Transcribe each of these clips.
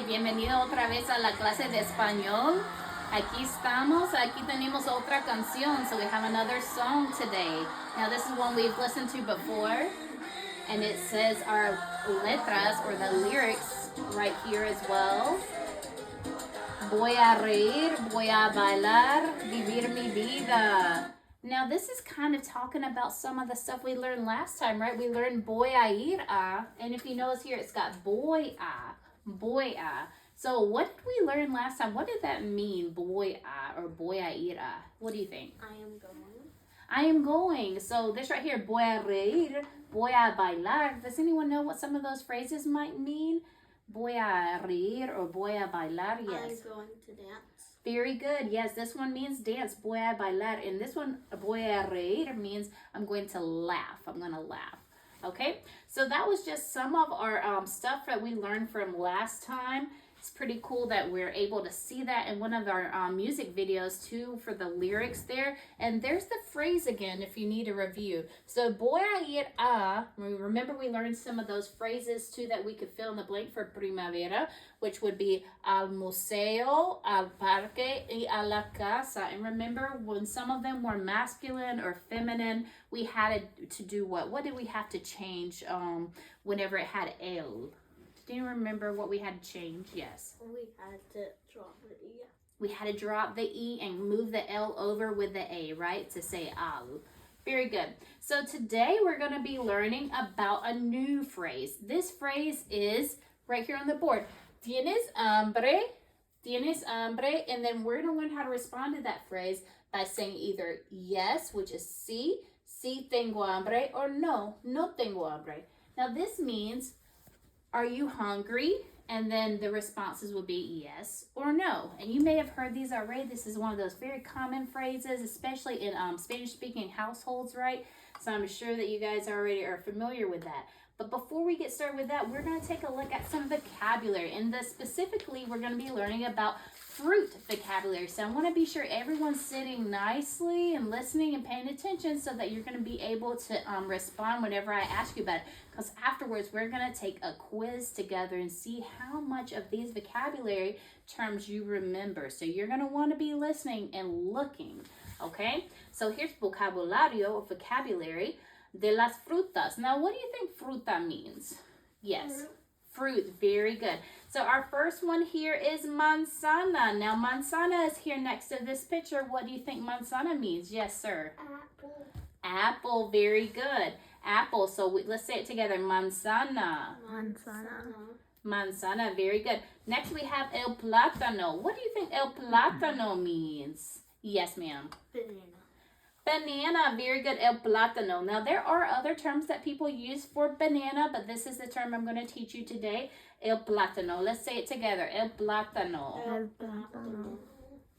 bienvenido otra vez a la clase de español. Aquí estamos, aquí tenemos otra canción, so we have another song today. Now this is one we've listened to before, and it says our letras, or the lyrics, right here as well. Voy a reír, voy a bailar, vivir mi vida. Now this is kind of talking about some of the stuff we learned last time, right? We learned voy a ir a, and if you notice here, it's got voy a. So what did we learn last time? What did that mean, voy a or voy a ir a? What do you think? I am going. I am going. So this right here, voy a reír, voy a bailar. Does anyone know what some of those phrases might mean? Voy a reír or voy a bailar? Yes. I'm going to dance. Very good. Yes, this one means dance. Voy a bailar. And this one, voy a reír, means I'm going to laugh. I'm going to laugh. Okay, so that was just some of our stuff that we learned from last time. It's pretty cool that we're able to see that in one of our music videos too, for the lyrics there. And there's the phrase again if you need a review. So voy a ir a, remember we learned some of those phrases too that we could fill in the blank for primavera, which would be al museo, al parque, y a la casa. And remember when some of them were masculine or feminine, we had to do what? What did we have to change whenever it had el? Do you remember what we had to change? Yes. We had to drop the E. We had to drop the E and move the L over with the A, right? To say al. Very good. So today we're going to be learning about a new phrase. This phrase is right here on the board. Tienes hambre? Tienes hambre? And then we're going to learn how to respond to that phrase by saying either yes, which is sí, sí tengo hambre, or no, no tengo hambre. Now this means, are you hungry? And then the responses will be yes or no. And you may have heard these already. This is one of those very common phrases, especially in Spanish-speaking households, right? So I'm sure that you guys already are familiar with that. But before we get started with that, we're going to take a look at some vocabulary. And specifically, we're going to be learning about fruit vocabulary. So I want to be sure everyone's sitting nicely and listening and paying attention so that you're going to be able to respond whenever I ask you about it. Because afterwards, we're going to take a quiz together and see how much of these vocabulary terms you remember. So you're going to want to be listening and looking, okay? So here's vocabulario, or vocabulary, de las frutas. Now, what do you think fruta means? Yes, fruit. Very good. So our first one here is manzana. Now, manzana is here next to this picture. What do you think manzana means? Yes, sir. Apple. Apple. Very good. Apple. So let's say it together. Manzana. Manzana. Manzana. Very good. Next we have el plátano. What do you think el plátano means? Yes, ma'am. Banana. Banana. Very good. El plátano. Now there are other terms that people use for banana, but this is the term I'm going to teach you today. El plátano. Let's say it together. El plátano. El plátano.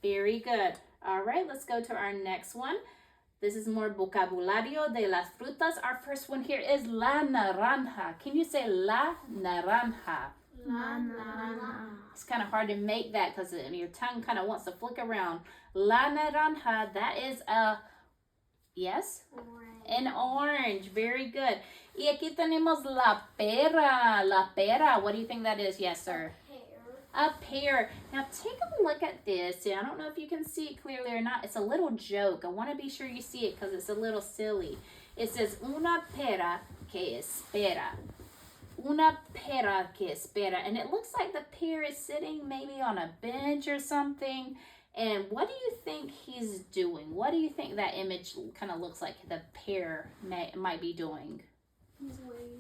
Very good. All right, let's go to our next one. This is more vocabulario de las frutas. Our first one here is la naranja. Can you say la naranja? La naranja. It's kind of hard to make that because your tongue kind of wants to flick around. La naranja, that is a, yes? Orange. An orange. Very good. Y aquí tenemos la pera. La pera. What do you think that is? Yes, sir. A pear. Now take a look at this. I don't know if you can see it clearly or not. It's a little joke. I want to be sure you see it because it's a little silly. It says una pera que espera. Una pera que espera. And it looks like the pear is sitting maybe on a bench or something. And what do you think he's doing? What do you think that image kind of looks like the pear might be doing? He's waiting.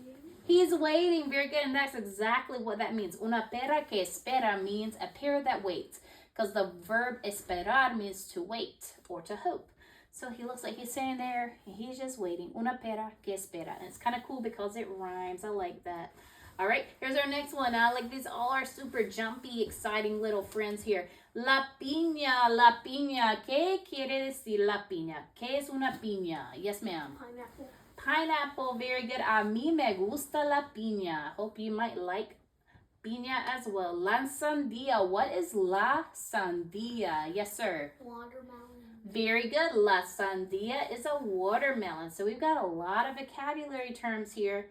He's waiting. Very good. And that's exactly what that means. Una pera que espera means a pear that waits. Because the verb esperar means to wait or to hope. So he looks like he's sitting there and he's just waiting. Una pera que espera. And it's kind of cool because it rhymes. I like that. All right. Here's our next one. I like these all are super jumpy, exciting little friends here. La piña. La piña. ¿Qué quiere decir la piña? ¿Qué es una piña? Yes, ma'am. Pineapple. Pineapple, very good. A mí me gusta la piña. Hope you might like piña as well. La sandía. What is la sandía? Yes, sir. Watermelon. Very good. La sandía is a watermelon. So we've got a lot of vocabulary terms here.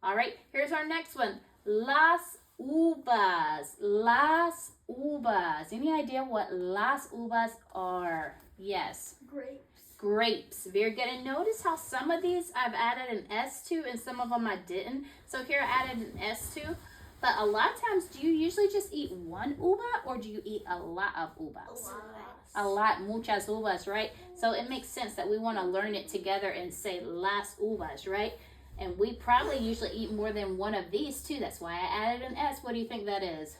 All right, here's our next one. Las uvas. Las uvas. Any idea what las uvas are? Yes. Grapes. Grapes. Very good. And notice how some of these I've added an S to and some of them I didn't. So here I added an S to. But a lot of times, do you usually just eat one uva or do you eat a lot of uvas? A lot. Muchas uvas, right? So it makes sense that we want to learn it together and say las uvas, right? And we probably usually eat more than one of these too. That's why I added an S. What do you think that is?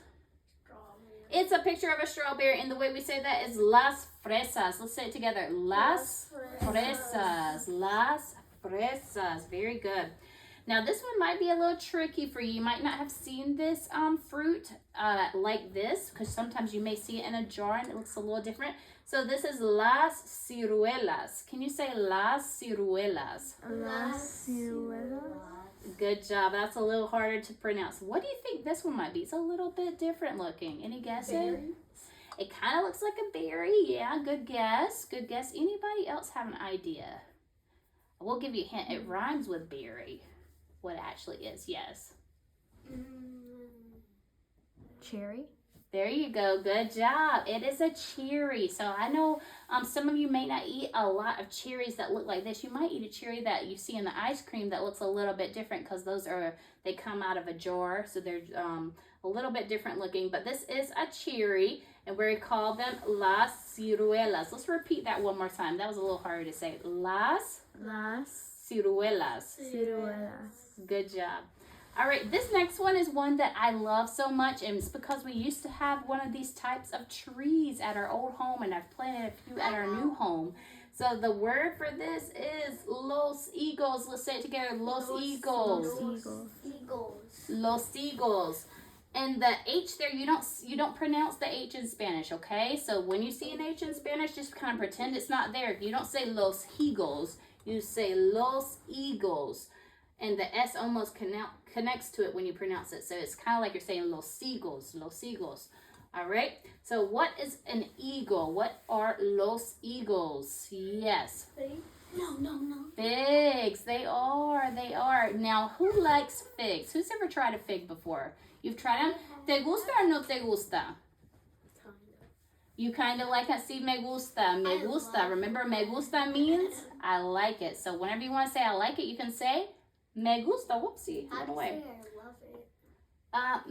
Strawberry. It's a picture of a strawberry, and the way we say that is las fresas. Let's say it together. Las fresas. Las fresas. Very good. Now this one might be a little tricky for you. You might not have seen this fruit like this, because sometimes you may see it in a jar and it looks a little different. So this is las ciruelas. Can you say las ciruelas? Las ciruelas. Good job. That's a little harder to pronounce. What do you think this one might be? It's a little bit different looking. Any guesses? Berries. It kind of looks like a berry. Yeah, good guess. Good guess. Anybody else have an idea? We'll give you a hint. It rhymes with berry. What it actually is, yes. Cherry. There you go. Good job. It is a cherry. So I know some of you may not eat a lot of cherries that look like this. You might eat a cherry that you see in the ice cream that looks a little bit different because they come out of a jar. So they're a little bit different looking. But this is a cherry, and we call them las ciruelas. Let's repeat that one more time. That was a little harder to say. Las ciruelas. Ciruelas. Good job. All right, this next one is one that I love so much, and it's because we used to have one of these types of trees at our old home, and I've planted a few at our new home. So the word for this is los higos. Let's say it together. Los higos. Los higos. And the H there, you don't pronounce the H in Spanish, okay? So when you see an H in Spanish, just kind of pretend it's not there. You don't say los higos. You say los higos. And the S almost connects to it when you pronounce it. So it's kind of like you're saying los higos, los higos. All right. So what is an higo? What are los higos? Yes. No. Figs. They are. Now, who likes figs? Who's ever tried a fig before? You've tried them? ¿Te gusta or no te gusta? You kind of like it. See, me gusta. Me gusta. Remember, me gusta means I like it. So whenever you want to say I like it, you can say me gusta. Whoopsie. How Went do you away. say I love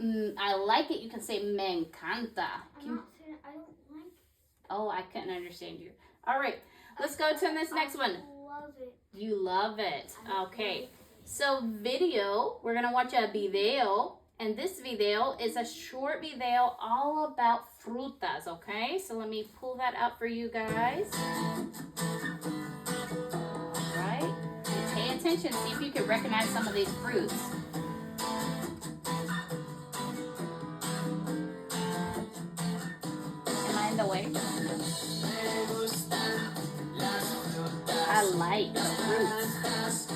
it? I like it. You can say me encanta. I'm not saying I don't like it. Oh, I couldn't understand you. All right. Let's go to this next one. I love it. You love it. Okay. So video. We're going to watch a video. And this video is a short video all about frutas, okay? So let me pull that up for you guys. All right. Pay attention. See if you can recognize some of these fruits. Am I in the way? I like the fruits.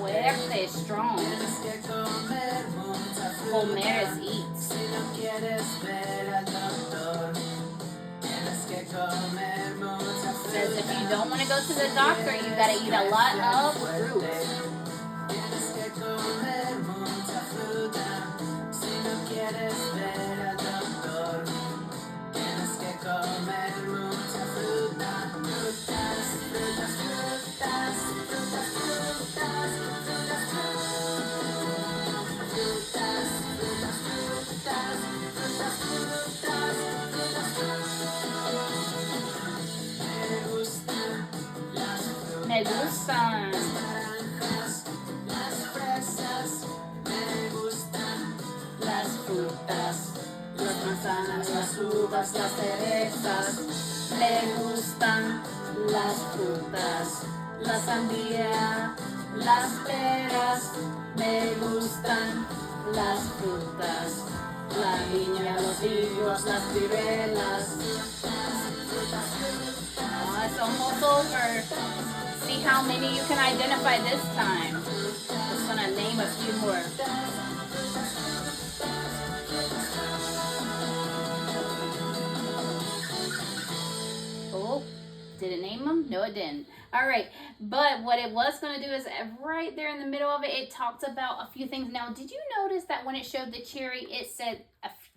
Fuerte, strong. Comer is eat. Says if you don't want to go to the doctor, you gotta eat a lot of fruits. Me gustan. Las frutas, las manzanas, las uvas, las cerezas. Me gustan. gustan las frutas. La sandía, las peras, me gustan las frutas. La viña, los higos, las ciruelas. Oh, it's almost over. See how many you can identify this time. Just gonna name a few more. Oh, did it name them? No, it didn't. All right, but what it was going to do is right there in the middle of it, it talked about a few things. Now, did you notice that when it showed the cherry, it said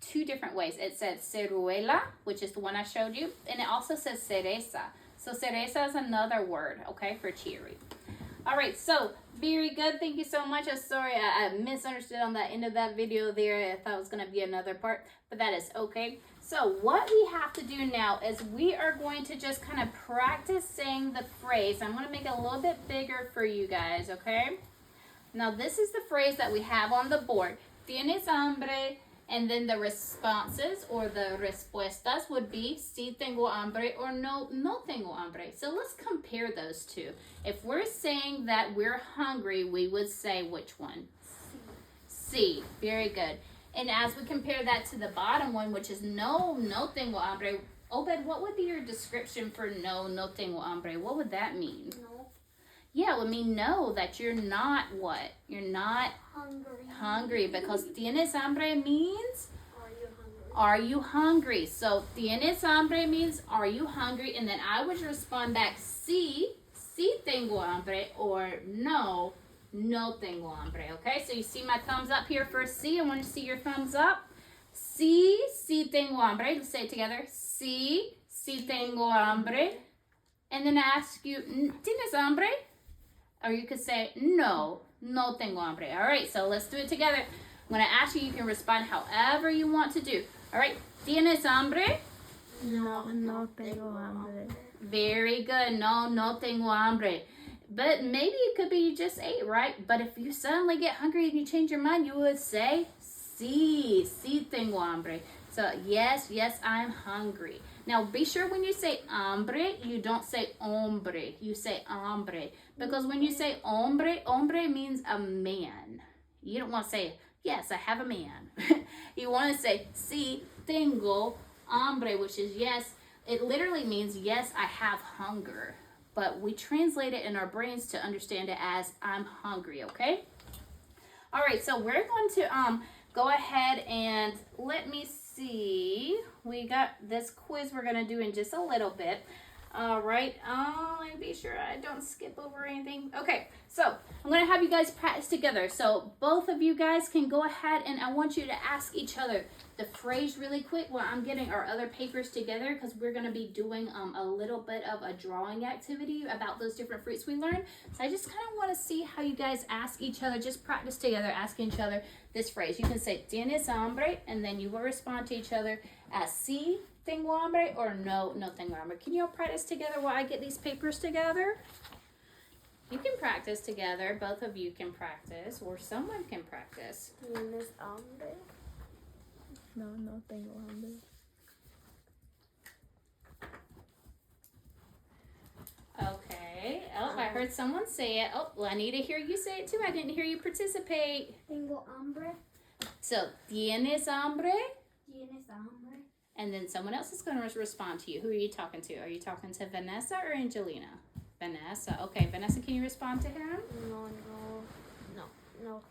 two different ways? It said ciruela, which is the one I showed you, and it also says cereza. So cereza is another word, okay, for cherry. All right, so very good. Thank you so much. I'm sorry, I misunderstood on the end of that video there. I thought it was going to be another part, but that is okay. So what we have to do now is we are going to just kind of practice saying the phrase. I'm going to make it a little bit bigger for you guys, okay? Now this is the phrase that we have on the board. Tienes hambre, and then the responses or the respuestas would be si tengo hambre or no tengo hambre. So let's compare those two. If we're saying that we're hungry, we would say which one? Si. Very good. And as we compare that to the bottom one, which is no tengo hambre, Obed, what would be your description for no tengo hambre? What would that mean? No. Yeah, it would mean no, that you're not what? You're not hungry because tienes hambre means? Are you hungry? So tienes hambre means are you hungry? And then I would respond back si tengo hambre, or no tengo hambre. Okay, so you see my thumbs up here for si. I want to see your thumbs up. Si tengo hambre. Let's say it together. Si tengo hambre. And then I ask you, ¿tienes hambre? Or you could say, no tengo hambre. All right, so let's do it together. When I ask you, you can respond however you want to do. All right, ¿tienes hambre? No tengo hambre. Very good. No tengo hambre. But maybe it could be you just ate, right? But if you suddenly get hungry and you change your mind, you would say, sí tengo hambre. So yes, I'm hungry. Now be sure when you say hambre, you don't say hombre. You say hambre. Because when you say hombre means a man. You don't want to say, yes, I have a man. You want to say, sí tengo hambre, which is yes. It literally means, yes, I have hunger. But we translate it in our brains to understand it as I'm hungry, okay? All right, so we're going to go ahead and let me see. We got this quiz we're going to do in just a little bit. All right, let me be sure I don't skip over anything. Okay, so I'm going to have you guys practice together. So both of you guys can go ahead and I want you to ask each other the phrase really quick while I'm getting our other papers together, because we're going to be doing a little bit of a drawing activity about those different fruits we learned. So I just kind of want to see how you guys ask each other, just practice together, asking each other this phrase. You can say, ¿tienes hambre? And then you will respond to each other as sí tengo hambre or no tengo hambre. Can you all practice together while I get these papers together? You can practice together. Both of you can practice, or someone can practice. ¿Tienes hambre? No tengo hambre. Okay. Oh, I heard someone say it. Oh, well, I need to hear you say it too. I didn't hear you participate. Tengo hambre. So, ¿tienes hambre? ¿Tienes hambre? And then someone else is going to respond to you. Who are you talking to? Are you talking to Vanessa or Angelina? Vanessa. Okay, Vanessa, can you respond to him? No tengo hambre.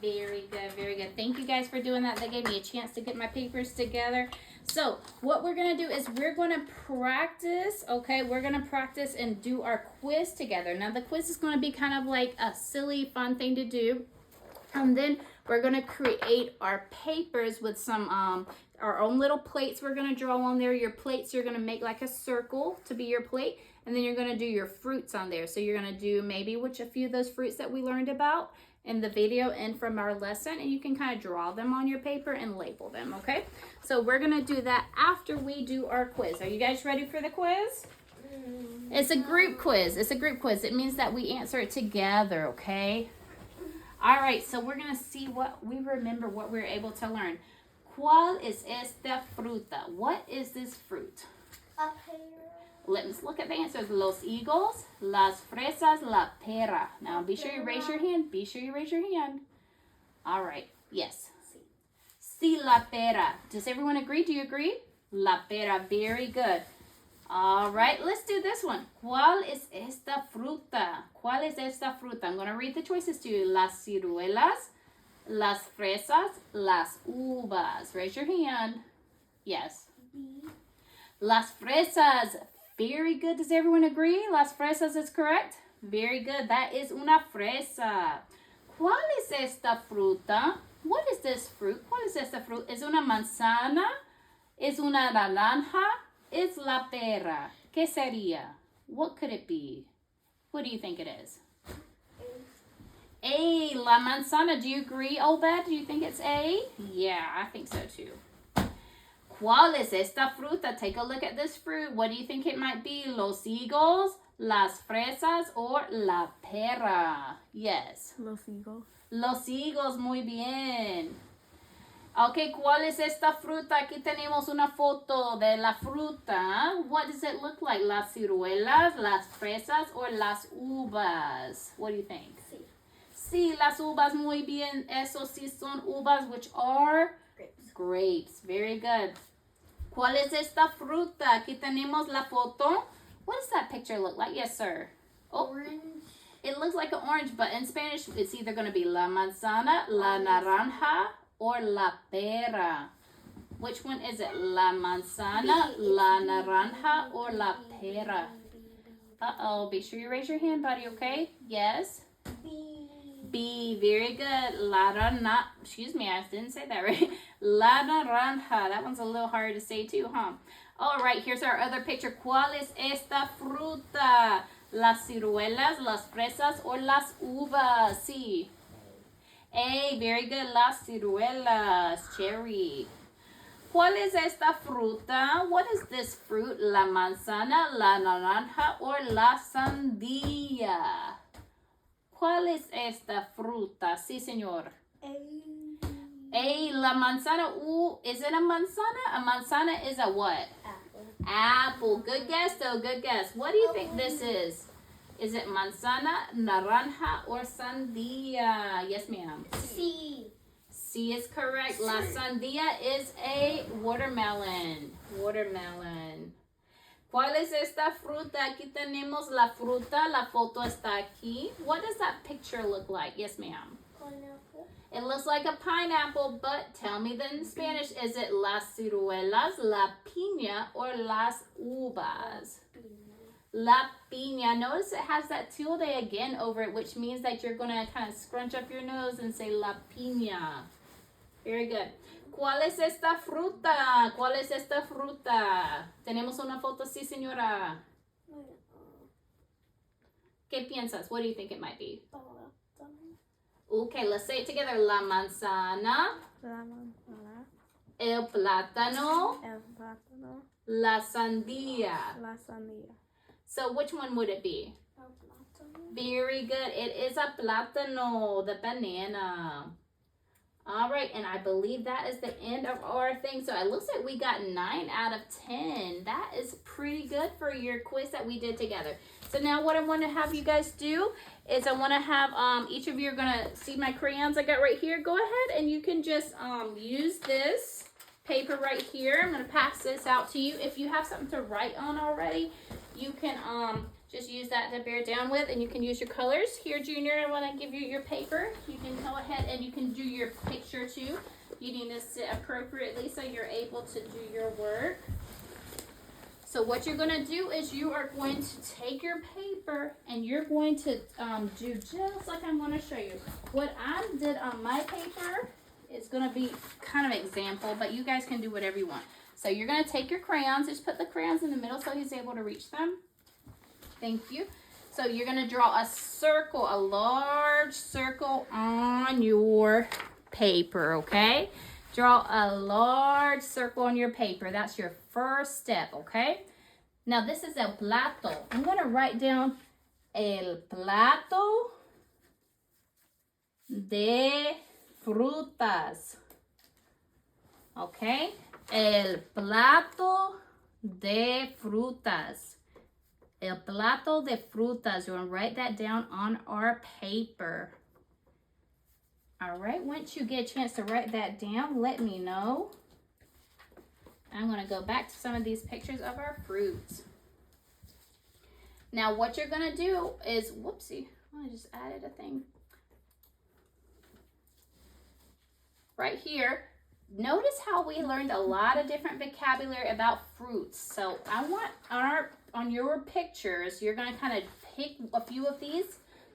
Very good, very good. Thank you guys for doing that. That gave me a chance to get my papers together. So what we're going to do is we're going to practice, okay? We're going to practice and do our quiz together. Now the quiz is going to be kind of like a silly, fun thing to do. And then we're going to create our papers with some, our own little plates we're going to draw on there. Your plates, you're going to make like a circle to be your plate. And then you're going to do your fruits on there. So you're going to do maybe a few of those fruits that we learned about in the video and from our lesson, and you can kind of draw them on your paper and label them, okay? So we're gonna do that after we do our quiz. Are you guys ready for the quiz? It's a group quiz. It's a group quiz. It means that we answer it together, okay? All right, so we're gonna see what we remember, what we're able to learn. ¿Cuál es esta fruta? What is this fruit? A pear. Let's look at the answers. Los higos, las fresas, la pera. Now be sure you raise your hand. Be sure you raise your hand. All right. Yes. Sí, la pera. Does everyone agree? Do you agree? La pera. Very good. All right. Let's do this one. ¿Cuál es esta fruta? ¿Cuál es esta fruta? I'm going to read the choices to you. Las ciruelas, las fresas, las uvas. Raise your hand. Yes. B. Las fresas. Very good. Does everyone agree? Las fresas is correct? Very good. That is una fresa. ¿Cuál es esta fruta? What is this fruit? ¿Cuál es esta fruta? ¿Es una manzana? ¿Es una naranja? ¿Es la pera? ¿Qué sería? What could it be? What do you think it is? A, la manzana. Do you agree, Obed? Do you think it's A? Yeah, I think so too. ¿Cuál es esta fruta? Take a look at this fruit. What do you think it might be? Los higos, las fresas, or la pera? Yes. Los higos. Los higos, muy bien. Ok, ¿cuál es esta fruta? Aquí tenemos una foto de la fruta. What does it look like? Las ciruelas, las fresas, or las uvas? What do you think? C. Sí, las uvas, muy bien. Eso sí son uvas, which are Grapes. grapes. Very good. ¿Cuál es esta fruta? Aquí tenemos la foto. What does that picture look like? Yes, sir. Oh, Orange. it looks like an orange, but in Spanish, it's either going to be la manzana, la naranja, or la pera. Which one is it? La manzana, la naranja, or la pera? Uh-oh. Be sure you raise your hand, buddy, okay? Yes? B. B. Very good. Excuse me, I didn't say that right. La naranja. That one's a little hard to say too, huh? All right, here's our other picture. ¿Cuál es esta fruta? Las ciruelas, las fresas, or las uvas? Sí. A. Very good. Las ciruelas. Cherry. ¿Cuál es esta fruta? What is this fruit? La manzana, la naranja, or la sandía? ¿Cuál es esta fruta? Sí, señor. A. A, la manzana. Ooh, is it a manzana? A manzana is a what? Apple. Apple. Good guess, though. Good guess. What do you think this is? Is it manzana, naranja, or sandía? Yes, ma'am. C. C is correct. La sandía is a watermelon. Watermelon. ¿Cuál es esta fruta? Aquí tenemos la fruta. La foto está aquí. What does that picture look like? Yes, ma'am. Pineapple. It looks like a pineapple, but tell me then in Spanish, is it las ciruelas, la piña, or las uvas? La piña. Notice it has that tilde again over it, which means that you're going to kind of scrunch up your nose and say la piña. Very good. ¿Cuál es esta fruta? ¿Cuál es esta fruta? Tenemos una foto, sí, señora. ¿Qué piensas? What do you think it might be? Okay, let's say it together. La manzana, La manzana. el plátano, El plátano. la sandía. La sandía. So which one would it be? Very good. It is a plátano, the banana. All right, and I believe that is the end of our thing. So it looks like we got 9 out of 10. That is pretty good for your quiz that we did together. So now what I want to have you guys do is I want to have each of you are going to see my crayons I got right here. Go ahead and you can just use this paper right here. I'm going to pass this out to you. If you have something to write on already, you can just use that to bear down with, and you can use your colors. Here, Junior, I want to give you your paper. You can go ahead and you can do your picture too. You need to sit appropriately so you're able to do your work. So what you're going to do is you are going to take your paper and you're going to do just like I'm going to show you. What I did on my paper is going to be kind of example, but you guys can do whatever you want. So you're going to take your crayons, just put the crayons in the middle so he's able to reach them. Thank you. So you're going to draw a circle, a large circle on your paper, okay? Draw a large circle on your paper. That's your first step, okay? Now this is el plato. I'm going to write down el plato de frutas. Okay? El plato de frutas. El plato de frutas. You're going to write that down on our paper. All right, once you get a chance to write that down, let me know. I'm going to go back to some of these pictures of our fruits. Now, what you're going to do is, whoopsie, I just added a thing. Right here, notice how we learned a lot of different vocabulary about fruits. So I want on your pictures, you're going to kind of pick a few of these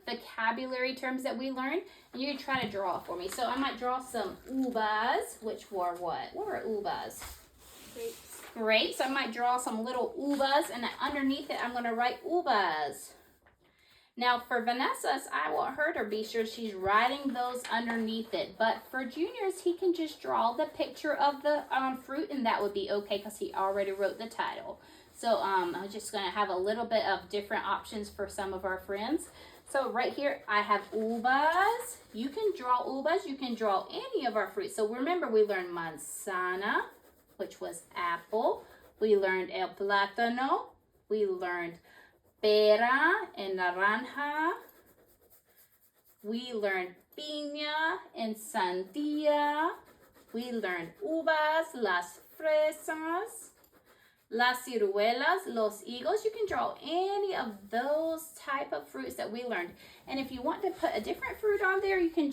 vocabulary terms that we learned, and you're going to try to draw for me. So I might draw some uvas, which were what? What are uvas? Grapes. Grapes. So I might draw some little uvas, and then underneath it, I'm going to write uvas. Now for Vanessa's, I want her to be sure she's writing those underneath it. But for Junior's, he can just draw the picture of the fruit, and that would be okay because he already wrote the title. So I'm just going to have a little bit of different options for some of our friends. So right here, I have uvas. You can draw uvas. You can draw any of our fruits. So remember, we learned manzana, which was apple. We learned el plátano. We learned pera and naranja. We learned piña and sandía. We learned uvas, las fresas, las ciruelas, los higos. You can draw any of those type of fruits that we learned. And if you want to put a different fruit on there, you can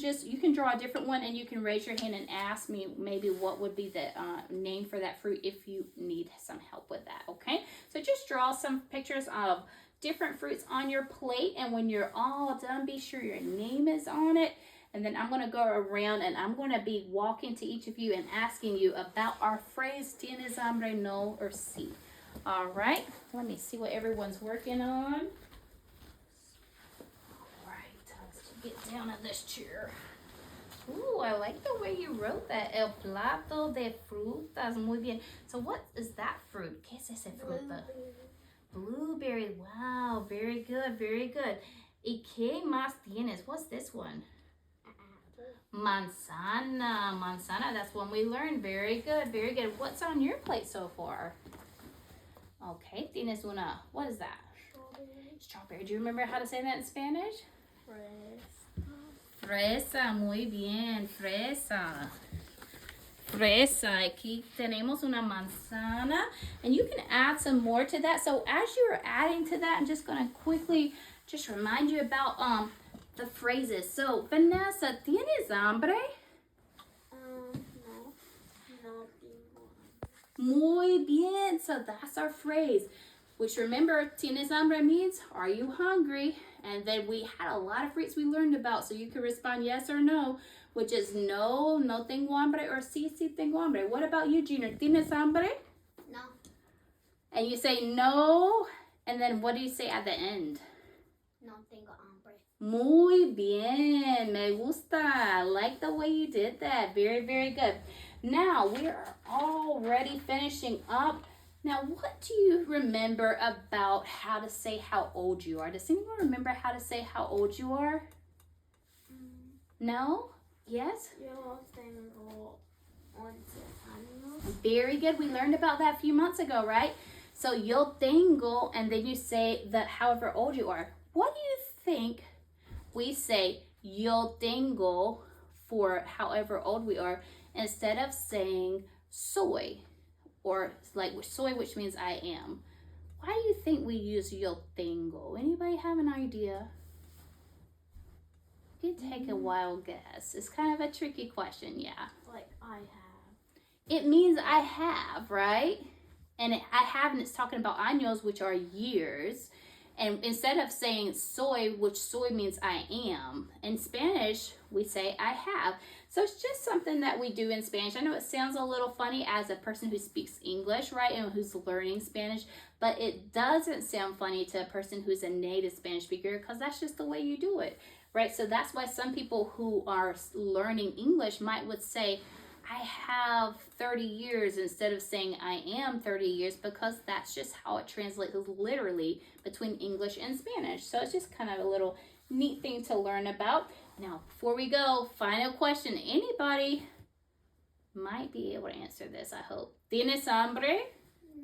draw a different one, and you can raise your hand and ask me maybe what would be the name for that fruit if you need some help with that, okay? So just draw some pictures of different fruits on your plate, and when you're all done, be sure your name is on it. And then I'm going to go around and I'm going to be walking to each of you and asking you about our phrase, tienes hambre, no, or sí. All right, let me see what everyone's working on. All right, let's get down in this chair. Ooh, I like the way you wrote that. El plato de frutas, muy bien. So what is that fruit? ¿Qué es ese fruta? Blueberry. Wow, very good, very good. ¿Y qué más tienes? What's this one? Manzana. Manzana, that's one we learned. Very good, very good. What's on your plate so far? Okay, tienes una, what is that? Strawberry. Strawberry. Do you remember how to say that in Spanish? Fresa. Fresa, muy bien, fresa. Fresa. Aquí tenemos una manzana. And you can add some more to that. So as you're adding to that, I'm just going to quickly just remind you about the phrases. So, Vanessa, ¿tienes hambre? No. No tengo hambre. Muy bien. So that's our phrase. Which remember, tienes hambre means, are you hungry? And then we had a lot of fruits we learned about. So you can respond yes or no, which is no, no tengo hambre, or sí, sí tengo hambre. What about you, Junior? ¿Tienes hambre? No. And you say no, and then what do you say at the end? No tengo hambre. Muy bien, me gusta. I like the way you did that. Very, very good. Now, we are already finishing up. Now, what do you remember about how to say how old you are? Does anyone remember how to say how old you are? No? Yes? Yo tengo 11 años. Very good. We learned about that a few months ago, right? So, yo tengo, and then you say that however old you are. What do you think we say yo tengo for however old we are instead of saying soy, or like soy, which means I am? Why do you think we use yo tengo? Anybody have an idea? You can take a wild guess. It's kind of a tricky question, yeah. Like I have. It means I have, right? And I have, and it's talking about años, which are years. And instead of saying soy, which soy means I am, in Spanish, we say I have. So it's just something that we do in Spanish. I know it sounds a little funny as a person who speaks English, right, and who's learning Spanish, but it doesn't sound funny to a person who's a native Spanish speaker, because that's just the way you do it, right? So that's why some people who are learning English would say, I have 30 years instead of saying I am 30 years, because that's just how it translates literally between English and Spanish. So it's just kind of a little neat thing to learn about. Now, before we go, final question. Anybody might be able to answer this, I hope. ¿Tienes hambre?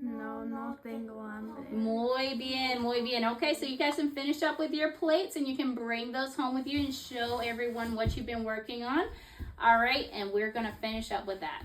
No, no tengo hambre. Muy bien, muy bien. Okay, so you guys can finish up with your plates and you can bring those home with you and show everyone what you've been working on. All right, and we're going to finish up with that.